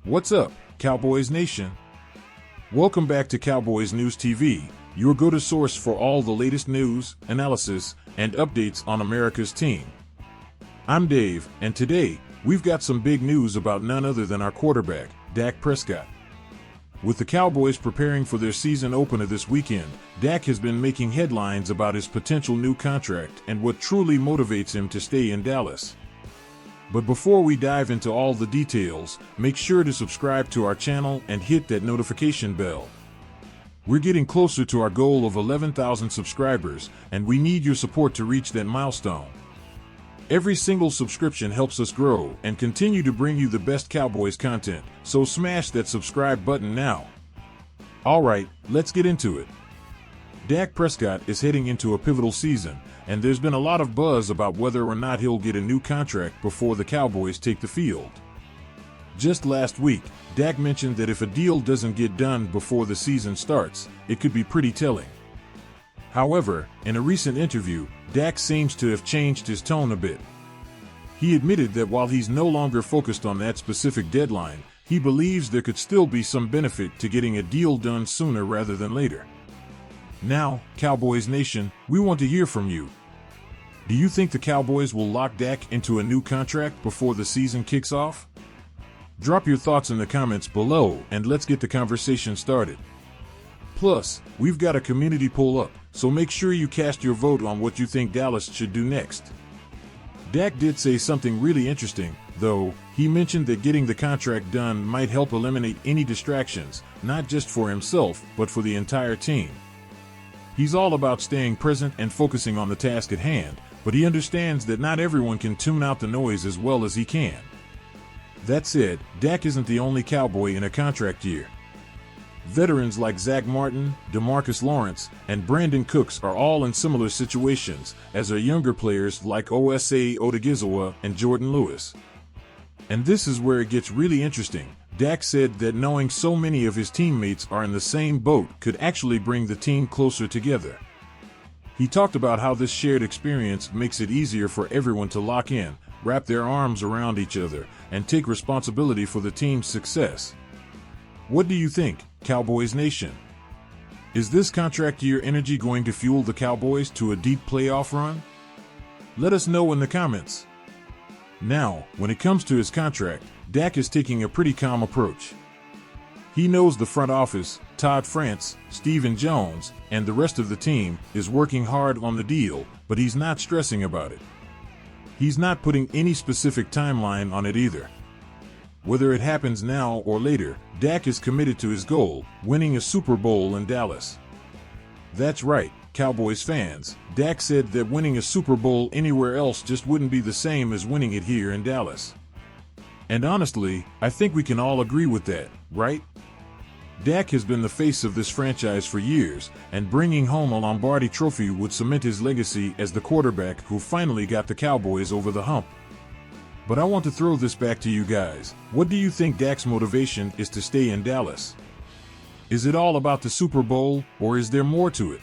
What's up, Cowboys Nation? Welcome back to Cowboys News TV, your go-to source for all the latest news, analysis, and updates on America's team. I'm Dave, and today, we've got some big news about none other than our quarterback, Dak Prescott. With the Cowboys preparing for their season opener this weekend, Dak has been making headlines about his potential new contract and what truly motivates him to stay in Dallas. But before we dive into all the details, make sure to subscribe to our channel and hit that notification bell. We're getting closer to our goal of 11,000 subscribers, and we need your support to reach that milestone. Every single subscription helps us grow and continue to bring you the best Cowboys content, so smash that subscribe button now. Alright, let's get into it. Dak Prescott is heading into a pivotal season, and there's been a lot of buzz about whether or not he'll get a new contract before the Cowboys take the field. Just last week, Dak mentioned that if a deal doesn't get done before the season starts, it could be pretty telling. However, in a recent interview, Dak seems to have changed his tone a bit. He admitted that while he's no longer focused on that specific deadline, he believes there could still be some benefit to getting a deal done sooner rather than later. Now, Cowboys Nation, we want to hear from you. Do you think the Cowboys will lock Dak into a new contract before the season kicks off? Drop your thoughts in the comments below and let's get the conversation started. Plus, we've got a community poll up, so make sure you cast your vote on what you think Dallas should do next. Dak did say something really interesting, though. He mentioned that getting the contract done might help eliminate any distractions, not just for himself, but for the entire team. He's all about staying present and focusing on the task at hand, but he understands that not everyone can tune out the noise as well as he can. That said, Dak isn't the only Cowboy in a contract year. Veterans like Zach Martin, DeMarcus Lawrence, and Brandon Cooks are all in similar situations, as are younger players like Osa Odigizua and Jordan Lewis. And this is where it gets really interesting. Dak said that knowing so many of his teammates are in the same boat could actually bring the team closer together. He talked about how this shared experience makes it easier for everyone to lock in, wrap their arms around each other, and take responsibility for the team's success. What do you think, Cowboys Nation? Is this contract year energy going to fuel the Cowboys to a deep playoff run? Let us know in the comments. Now, when it comes to his contract, Dak is taking a pretty calm approach. He knows the front office, Todd France, Stephen Jones, and the rest of the team is working hard on the deal, but he's not stressing about it. He's not putting any specific timeline on it either. Whether it happens now or later, Dak is committed to his goal, winning a Super Bowl in Dallas. That's right, Cowboys fans. Dak said that winning a Super Bowl anywhere else just wouldn't be the same as winning it here in Dallas. And honestly, I think we can all agree with that, right? Dak has been the face of this franchise for years, and bringing home a Lombardi trophy would cement his legacy as the quarterback who finally got the Cowboys over the hump. But I want to throw this back to you guys. What do you think Dak's motivation is to stay in Dallas? Is it all about the Super Bowl, or is there more to it?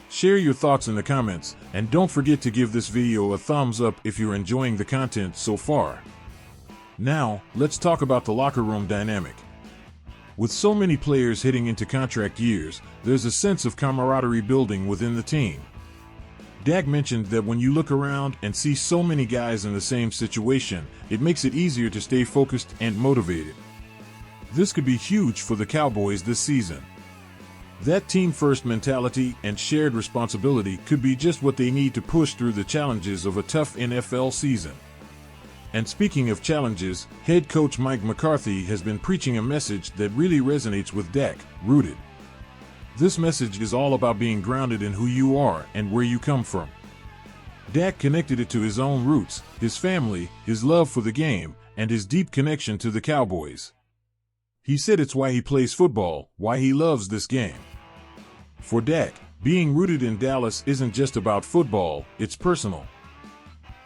Share your thoughts in the comments, and don't forget to give this video a thumbs up if you're enjoying the content so far. Now, let's talk about the locker room dynamic. With so many players heading into contract years, there's a sense of camaraderie building within the team. Dak mentioned that when you look around and see so many guys in the same situation, it makes it easier to stay focused and motivated. This could be huge for the Cowboys this season. That team-first mentality and shared responsibility could be just what they need to push through the challenges of a tough NFL season. And speaking of challenges, head coach Mike McCarthy has been preaching a message that really resonates with Dak: rooted. This message is all about being grounded in who you are and where you come from. Dak connected it to his own roots, his family, his love for the game, and his deep connection to the Cowboys. He said it's why he plays football, why he loves this game. For Dak, being rooted in Dallas isn't just about football, it's personal.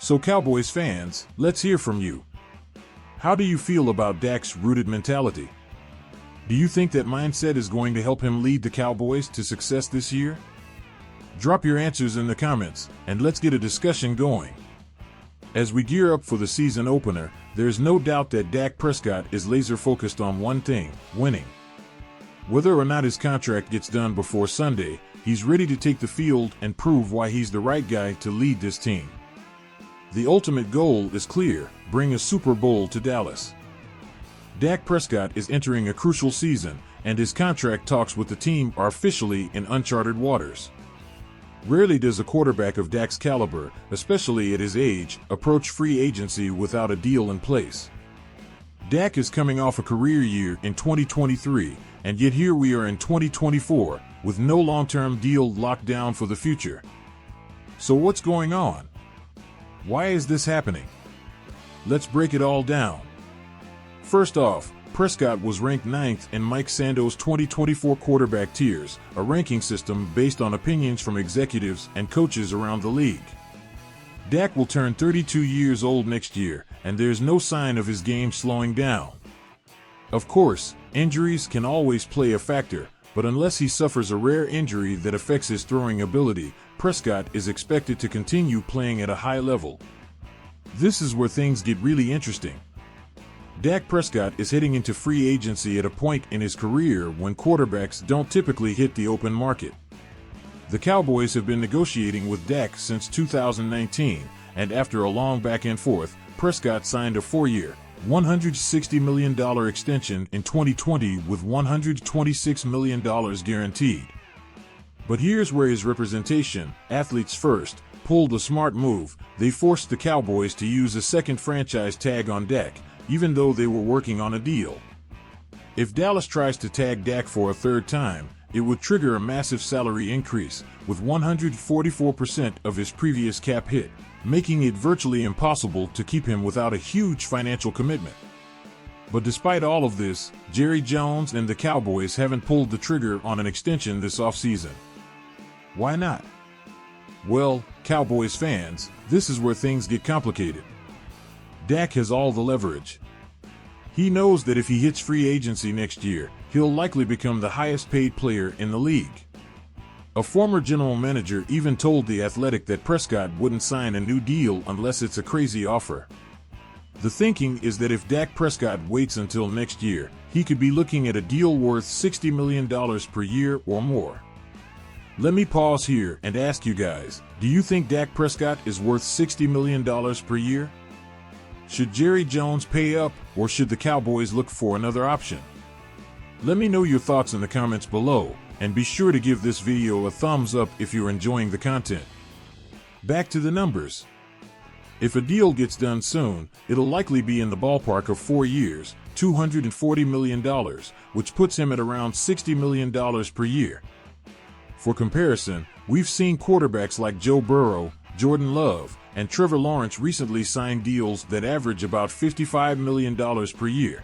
So Cowboys fans, let's hear from you. How do you feel about Dak's rooted mentality? Do you think that mindset is going to help him lead the Cowboys to success this year? Drop your answers in the comments, and let's get a discussion going. As we gear up for the season opener, there's no doubt that Dak Prescott is laser-focused on one thing: winning. Whether or not his contract gets done before Sunday, he's ready to take the field and prove why he's the right guy to lead this team. The ultimate goal is clear: bring a Super Bowl to Dallas. Dak Prescott is entering a crucial season, and his contract talks with the team are officially in uncharted waters. Rarely does a quarterback of Dak's caliber, especially at his age, approach free agency without a deal in place. Dak is coming off a career year in 2023, and yet here we are in 2024, with no long-term deal locked down for the future. So what's going on? Why is this happening? Let's break it all down. First off, Prescott was ranked 9th in Mike Sando's 2024 quarterback tiers, a ranking system based on opinions from executives and coaches around the league. Dak will turn 32 years old next year, and there's no sign of his game slowing down. Of course, injuries can always play a factor, but unless he suffers a rare injury that affects his throwing ability, Prescott is expected to continue playing at a high level. This is where things get really interesting. Dak Prescott is heading into free agency at a point in his career when quarterbacks don't typically hit the open market. The Cowboys have been negotiating with Dak since 2019, and after a long back and forth, Prescott signed a 4-year, $160 million extension in 2020 with $126 million guaranteed. But here's where his representation, Athletes First, pulled a smart move. They forced the Cowboys to use a second franchise tag on Dak, even though they were working on a deal. If Dallas tries to tag Dak for a third time, it would trigger a massive salary increase, with 144% of his previous cap hit, making it virtually impossible to keep him without a huge financial commitment. But despite all of this, Jerry Jones and the Cowboys haven't pulled the trigger on an extension this offseason. Why not? Well, Cowboys fans, this is where things get complicated. Dak has all the leverage. He knows that if he hits free agency next year, he'll likely become the highest paid player in the league. A former general manager even told The Athletic that Prescott wouldn't sign a new deal unless it's a crazy offer. The thinking is that if Dak Prescott waits until next year, he could be looking at a deal worth $60 million per year or more. Let me pause here and ask you guys, do you think Dak Prescott is worth $60 million per year? Should Jerry Jones pay up, or should the Cowboys look for another option? Let me know your thoughts in the comments below, and be sure to give this video a thumbs up if you're enjoying the content. Back to the numbers. If a deal gets done soon, it'll likely be in the ballpark of 4 years, $240 million, which puts him at around $60 million per year. For comparison, we've seen quarterbacks like Joe Burrow, Jordan Love, and Trevor Lawrence recently signed deals that average about $55 million per year.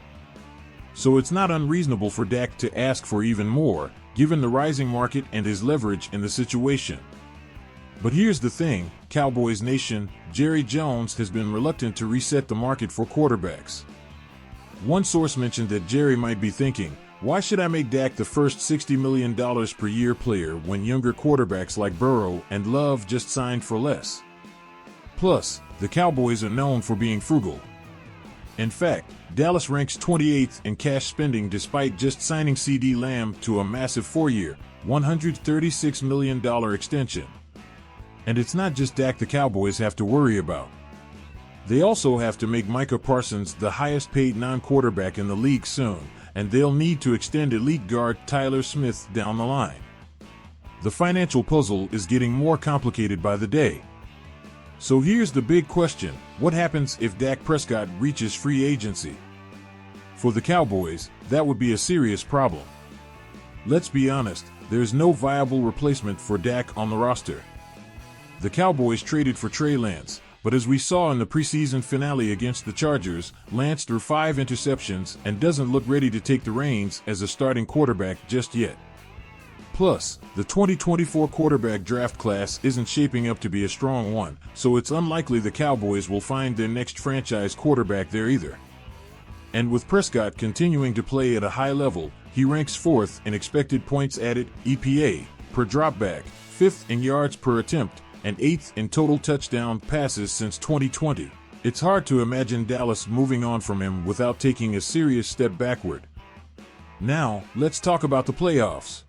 So it's not unreasonable for Dak to ask for even more, given the rising market and his leverage in the situation. But here's the thing, Cowboys Nation, Jerry Jones has been reluctant to reset the market for quarterbacks. One source mentioned that Jerry might be thinking, why should I make Dak the first $60 million per year player when younger quarterbacks like Burrow and Love just signed for less? Plus, the Cowboys are known for being frugal. In fact, Dallas ranks 28th in cash spending despite just signing CeeDee Lamb to a massive 4-year, $136 million extension. And it's not just Dak the Cowboys have to worry about. They also have to make Micah Parsons the highest paid non-quarterback in the league soon, and they'll need to extend elite guard Tyler Smith down the line. The financial puzzle is getting more complicated by the day. So here's the big question, what happens if Dak Prescott reaches free agency? For the Cowboys, that would be a serious problem. Let's be honest, there's no viable replacement for Dak on the roster. The Cowboys traded for Trey Lance, but as we saw in the preseason finale against the Chargers, Lance threw 5 interceptions and doesn't look ready to take the reins as a starting quarterback just yet. Plus, the 2024 quarterback draft class isn't shaping up to be a strong one, so it's unlikely the Cowboys will find their next franchise quarterback there either. And with Prescott continuing to play at a high level, he ranks 4th in expected points added (EPA) per dropback, 5th in yards per attempt, and 8th in total touchdown passes since 2020. It's hard to imagine Dallas moving on from him without taking a serious step backward. Now, let's talk about the playoffs.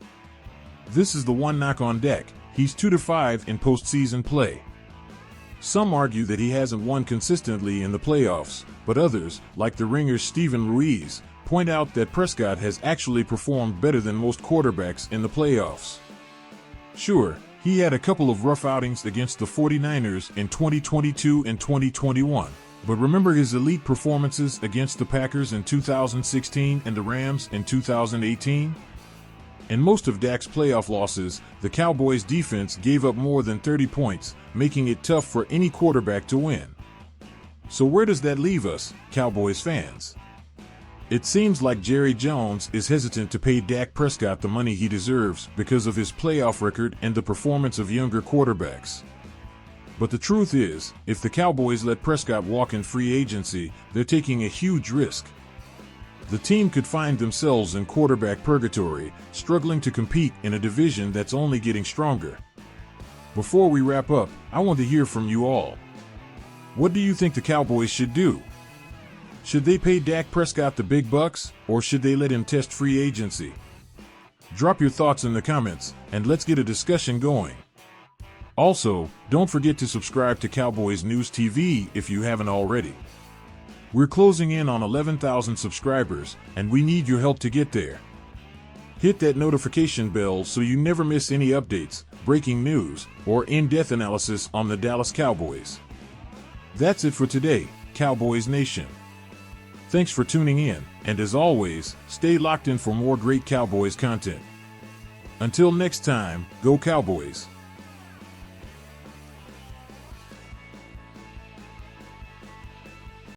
This is the one knock on Dak: he's 2-5 in postseason play. Some argue that he hasn't won consistently in the playoffs, but others, like the Ringer's Steven Ruiz, point out that Prescott has actually performed better than most quarterbacks in the playoffs. Sure, he had a couple of rough outings against the 49ers in 2022 and 2021, but remember his elite performances against the Packers in 2016 and the Rams in 2018? In most of Dak's playoff losses, the Cowboys' defense gave up more than 30 points, making it tough for any quarterback to win. So where does that leave us, Cowboys fans? It seems like Jerry Jones is hesitant to pay Dak Prescott the money he deserves because of his playoff record and the performance of younger quarterbacks. But the truth is, if the Cowboys let Prescott walk in free agency, they're taking a huge risk. The team could find themselves in quarterback purgatory, struggling to compete in a division that's only getting stronger. Before we wrap up, I want to hear from you all. What do you think the Cowboys should do? Should they pay Dak Prescott the big bucks, or should they let him test free agency? Drop your thoughts in the comments, and let's get a discussion going. Also, don't forget to subscribe to Cowboys News TV if you haven't already. We're closing in on 11,000 subscribers, and we need your help to get there. Hit that notification bell so you never miss any updates, breaking news, or in-depth analysis on the Dallas Cowboys. That's it for today, Cowboys Nation. Thanks for tuning in, and as always, stay locked in for more great Cowboys content. Until next time, go Cowboys!